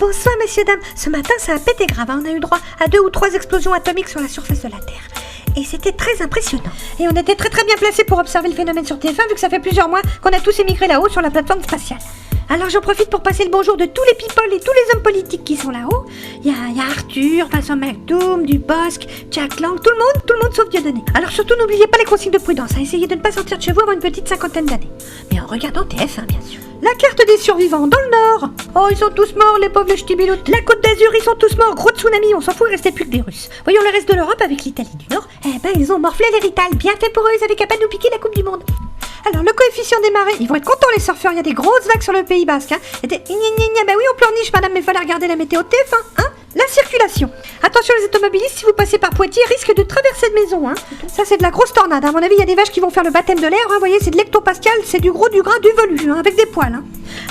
Bonsoir messieurs, dames. Ce matin ça a pété grave, hein. On a eu droit à 2 ou 3 explosions atomiques sur la surface de la Terre. Et c'était très impressionnant. Et on était très bien placés pour observer le phénomène sur TF1 vu que ça fait plusieurs mois qu'on a tous émigré là-haut sur la plateforme spatiale. Alors j'en profite pour passer le bonjour de tous les people et tous les hommes politiques qui sont là-haut. Il y a Arthur, Vincent McDoom, Dubosc, Jack Lang, tout le monde sauf Dieudonné. Alors surtout n'oubliez pas les consignes de prudence, hein. Essayez de ne pas sortir de chez vous avant une petite 50aine d'années. Mais en regardant TF1 bien sûr. La carte des survivants dans le nord. Oh ils sont tous morts les pauvres ch'tibiloutes. La Côte d'Azur ils sont tous morts, gros tsunami, on s'en fout, il restait plus que des Russes. Voyons le reste de l'Europe avec l'Italie du Nord. Eh ben ils ont morflé l'héritage, bien fait pour eux, ils avaient qu'à pas nous piquer la Coupe du Monde. Alors le coefficient des marées, ils vont être contents les surfeurs, il y a des grosses vagues sur le Pays Basque, hein. Et des bah oui on pleurniche madame, mais fallait regarder la météo TF1, hein. La circulation. Attention les automobilistes, si vous passez par Poitiers, risque de traverser de maison, hein. Ça c'est de la grosse tornade, à mon avis il y a des vaches qui vont faire le baptême de l'air, hein. Vous voyez c'est de l'hectopascal, c'est du gros, du gras, du velu, hein, avec des poils, hein.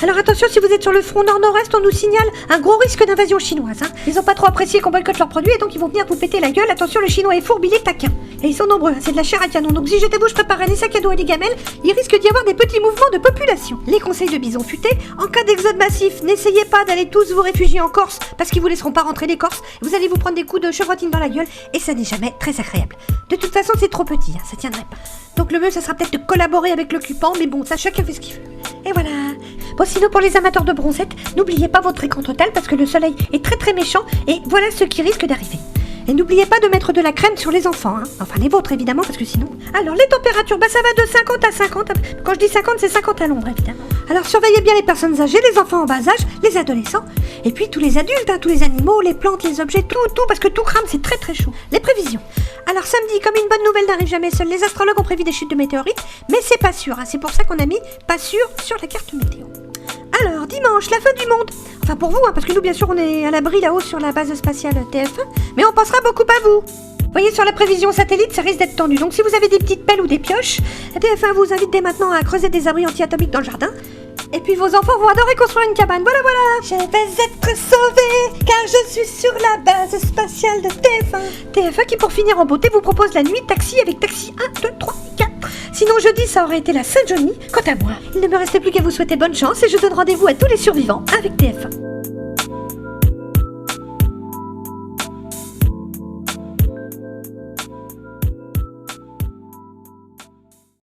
Alors attention si vous êtes sur le front nord-nord-est, on nous signale un gros risque d'invasion chinoise, hein. Ils ont pas trop apprécié qu'on boycotte leurs produits et donc ils vont venir vous péter la gueule. Attention le chinois est fourbe, il est taquin. Et ils sont nombreux, hein. C'est de la chair à canon, donc si j'étais vous je préparerais des sacs à dos et des gamelles, il risque d'y avoir des petits mouvements de population. Les conseils de Bison Futé, en cas d'exode massif, n'essayez pas d'aller tous vous réfugier en Corse parce qu'ils vous laisseront pas rentrer les Corses. Vous allez vous prendre des coups de chevrotine dans la gueule et ça n'est jamais très agréable. De toute façon c'est trop petit, hein, ça tiendrait pas. Donc le mieux ça sera peut-être de collaborer avec l'occupant, mais bon ça chacun fait ce qu'il veut. Et voilà. Bon sinon pour les amateurs de bronzette, n'oubliez pas votre écran total parce que le soleil est très méchant et voilà ce qui risque d'arriver. Et n'oubliez pas de mettre de la crème sur les enfants, hein. Enfin les vôtres évidemment parce que sinon... Alors les températures, ça va de 50 à 50. Quand je dis 50 c'est 50 à l'ombre évidemment. Alors surveillez bien les personnes âgées, les enfants en bas âge, les adolescents, et puis tous les adultes, hein, tous les animaux, les plantes, les objets, tout, parce que tout crame, c'est très chaud. Les prévisions. Alors samedi, comme une bonne nouvelle n'arrive jamais seule, les astrologues ont prévu des chutes de météorites, mais c'est pas sûr, hein. C'est pour ça qu'on a mis pas sûr sur la carte météo. Alors dimanche, la fin du monde. Enfin pour vous, hein, parce que nous bien sûr on est à l'abri là-haut sur la base spatiale TF1, mais on pensera beaucoup à vous. Voyez sur la prévision satellite, ça risque d'être tendu, donc si vous avez des petites pelles ou des pioches, TF1 vous invite dès maintenant à creuser des abris anti-atomiques dans le jardin. Et puis vos enfants vont adorer construire une cabane, voilà. Je vais être sauvée, car je suis sur la base spatiale de TF1. TF1 qui pour finir en beauté vous propose la nuit taxi avec taxi 1, 2, 3, 4. Sinon jeudi ça aurait été la Saint-Johnny. Quant à moi, il ne me restait plus qu'à vous souhaiter bonne chance et je donne rendez-vous à tous les survivants avec TF1.